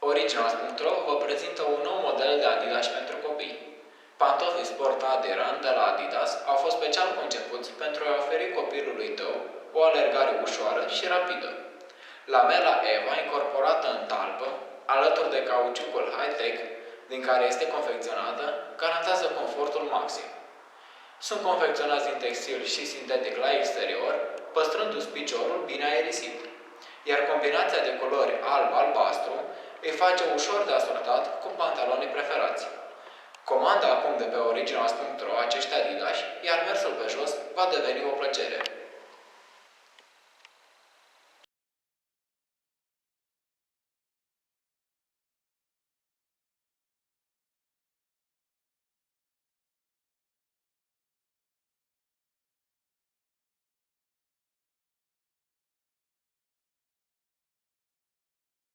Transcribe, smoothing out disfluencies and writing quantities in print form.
Originals.ro vă prezintă un nou model de Adidas pentru copii. Pantofii sport Adherent de la Adidas au fost special concepuți pentru a oferi copilului tău o alergare ușoară și rapidă. Lamela EVA incorporată în talpă, alături de cauciucul high-tech din care este confecționată, garantează confortul maxim. Sunt confecționați din textil și sintetic la exterior, păstrându-ți piciorul bine aerisit. Iar combinația de culori alb-albastru îi face ușor de asortat cu pantalonii preferați. Comanda acum de pe Originals.ro acești Adidas, iar mersul pe jos va deveni o plăcere.